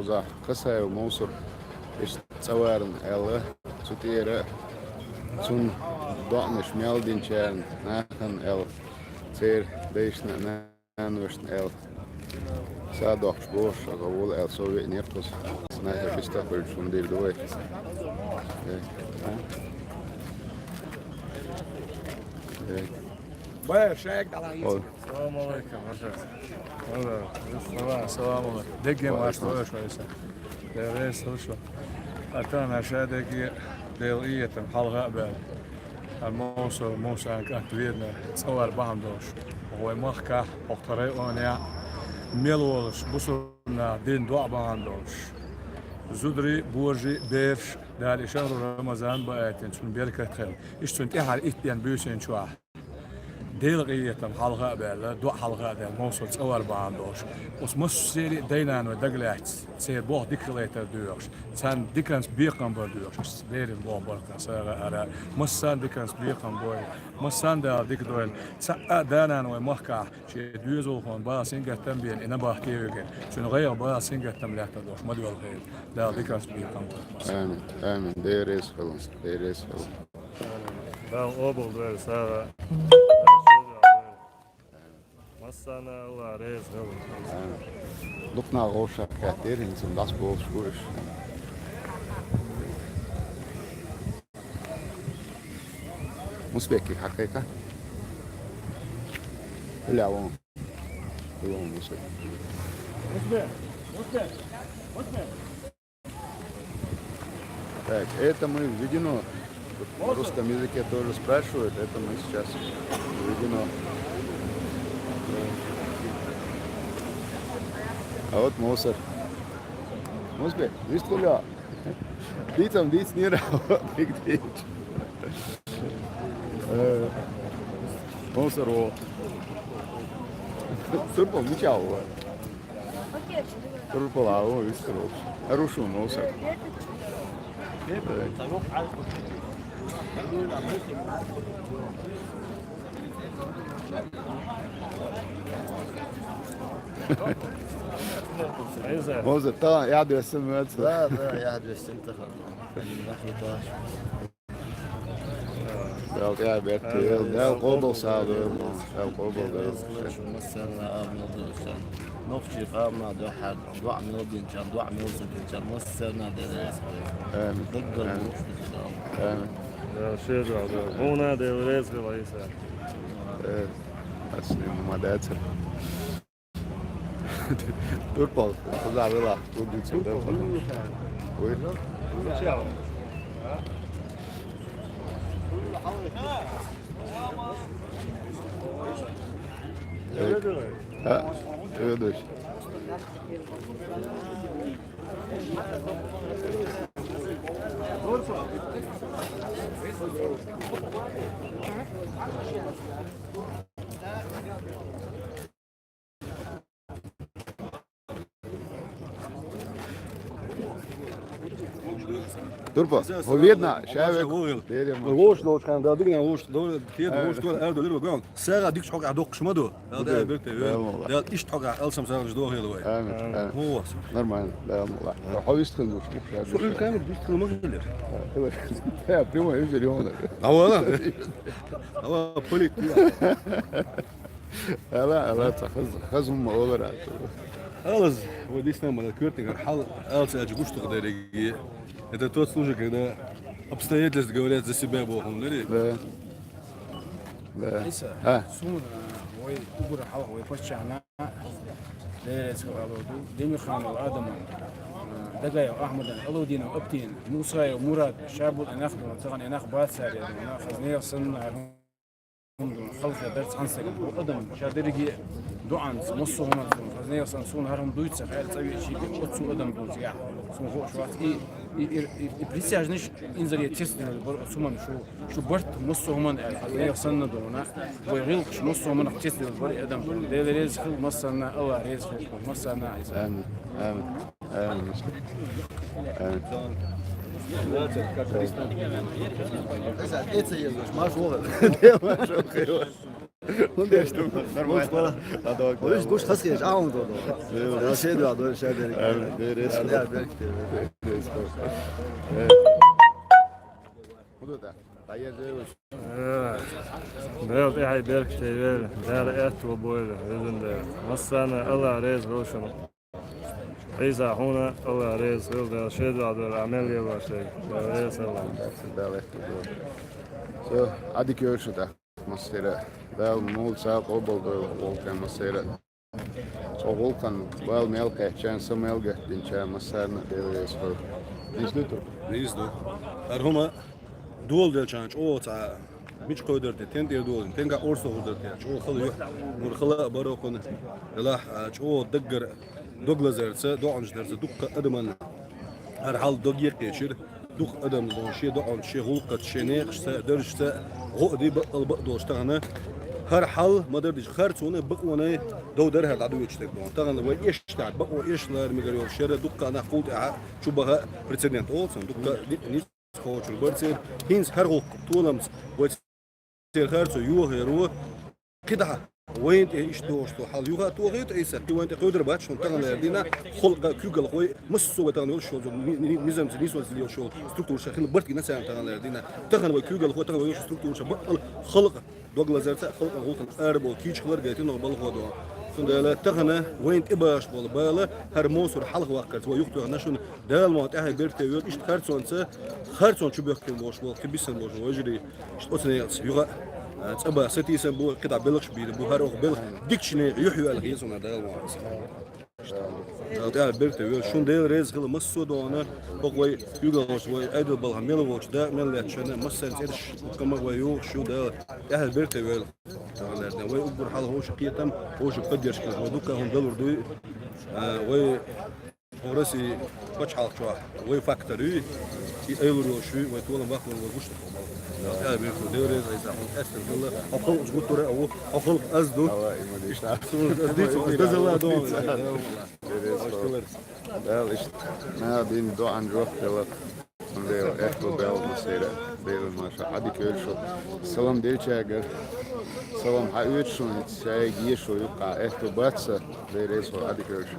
oza qasay Mosul istawaran ela sutira sun da'nish meldin chan nahan el ser deishna nanwishn el sadoch bosh agavul el soviet neftos naha bistaqbal shun dir doy Baya şek dalan Ol. Assalamu alaikum. Assalamu alaikum. Degem var şöyle şöyle. Devre çalışıyor. Atan aşağıdaki deliyetim halga bel. الموصل موسى كانت ويرنا تصور بهم دوش هو مخكا وقتري اونيا ميلوش بصرنا دين دعاء بهم دوش زودري بورجي بيرش دال شهر رمضان بقيتين شون بيركة خير ايش تنت احال ايتين بيوسين شواه ديلغيتم حلقة بلا دو حلقة ده موصل تصور باندوش وس مش سيري دينان ودقلات سير بوه ديكليتر دوش سان ديكنس بيقن بردوش ديرين بوه بركن سيرا أرا مش سان ديكنس بيقن بوي مش سان ده ديك دوين سا دانان ومحكا شيء دوزو خون با سينجر تنبين إنا باحكيوجن شنو غير با سينجر تملك دوش ما دول غير ده ديكنس بيقن آمين آمين ديريس خلاص ديريس خلاص Ben obul ver sara. Masana la rez gel. Lukna roşa katerin zum das bol schuish Musbeki hakika لا وين وين musbek Так, это мы введено. В русском языке тоже спрашивают, это мы сейчас введено. А вот мусор. Musbek, видишь хуля? Дицам диц не работает. Мусор о. Сурпом ничего. Сурполао, видишь, хороший мусор. موزة طبعا قاعد يرسم لا قاعد يستمتع ده قاعد بيرتيل ده القبل صعب ده القبل ده مثلا نفشي قامنا دو حد دو عمودين كان دو عمودين كان مثلا ده آمين دق آمين Ya şey abi. Ona devre zgılaysa. أصلي ما داتر تربل خذ على الله تودي تسوي وين ها يدوش Turpo, ho видно, шавек. Loos loos gaan dat dingen loos door keer loos door er door little ground. Sarah dik ook adok schmado. Dat werkt. Dat is toch alsam zelfs door heel way. آمين آمين هو نورمال لا والله هو يستخدم مش شو كان بيشتغل مغلر. يا بريمو يجي اليوم هو بوليك. لا خزم اوفر Alles, вот здесь нам на квартире хал, алцы ажгуштук дороги. Это тот случай, когда обстоятельства говорят за себя Богом, да? Да. سون وي أقول حوا وي بشعنا ليس قالوا ديمي خان الآدم دقايق أحمد ألودين وأبتين موسى ومراد شابول أناخ تغني أناخ باسر أناخ خزنية صنع خلق درس عن سجن وقدم شادرجي دعان مصهم خزنية صنصون هرم دويتس خير تسوي شيء وتسو قدم دوزيع سو هو شوات بريسياج نش إنزل يتست سومن شو برت مصهم خزنية صنع دونا ويغلق مصهم تست البر قدم ده ريز خل مصنا الله ريز خل مصنا آمين آمين آمين آمين Это есть, маш Onu değiştim. Normal. Boş tas geç ağım doğdu. Ya şey de var, şey de. Değeriz. Ya belki de. Bu da. Dayı diyoruz. Belt är bergsteg, där är ett och boiler, det massana alla res roshon. Isa hona alla res vilda shedda där Amelia var sig. Det är så. Så, hadi görüşürüz. Masera. Vēl mūsu obaldu volkan masera. Så volkan vēl melka, čēn samelga, dinčē masērna dēlies var. Izdutu. نيزدو هما دول ديال تشانج او تاع مش قدر تين ديال دول تين قا اورسو قدر تاع او خلو مور خلا باروكن لا او دقر دوغلازرس دوعنج درس دوك ادمان هر حال دوغ يقيشر دوك ادم دون شي دوعنج شي غلقت شي نيقش درجت غودي بقل دوشتغنا هر حال ما دردش خرطونه بقونه دو در هر عدو يشتك دون تغن و ايش تاع بقو ايش لار ميغريو شر دوك انا قلت شو بها بريسيدنت اولسون دوك نيس كوتش برسيد هينز هر غلق طولمس وتير خرطو يو هيرو قدعه وين ايش دوشتو حال يوغا توغيت ايسا كي وين تقدر باتش تغن لدينا خلق كوغل خوي مسو تغن شو نظام نيسو اللي شو ستركتور شخين برتي نسا تغن لدينا تغن كوغل خو تغن ستركتور شو خلق دوغلازرت خلق غلطن اربو كيش خلر جايتين نقبل خدوا فندلا تغنى وين تباش بول بالا هر موسر حلق وقت ويقطع نشون دال ما تاع بيرت يوت ايش خرصونسا خرصون شو بيحكي بوش بول كبيسن بوش وجري اوتنيلس يغا تبا ستيسن بو قطع بلغش بيد بو هر بلغ ديكشني يحيو الغيزون دال ما تاع بيرت يوت شون ديل ريز خل مسو دونا بقوي يوغاش وي ايدل بل ميلوش دا ملت شنا مسن ايش كما ويو شو دال تاع بيرت يوت وي أكبر حال هو شقيتم هو شو قديش كذا ودوكا هم دلور دوي وي وراسي بتش حال شو وي فاكتوري ايلورو شو وي طول ما اخذ وغوش يا بيركو دوري اذا استر بالله اقل زغطره او اقل ازدو دزلا دون Wel is na bin do aan drop gehad. Van de echt wel bel masera. Deel maar hadi görüşürüz. Salam delçager. Salam ha 3 schon, ich sage hier schon, echt batsa. Der ist hadi görüşürüz.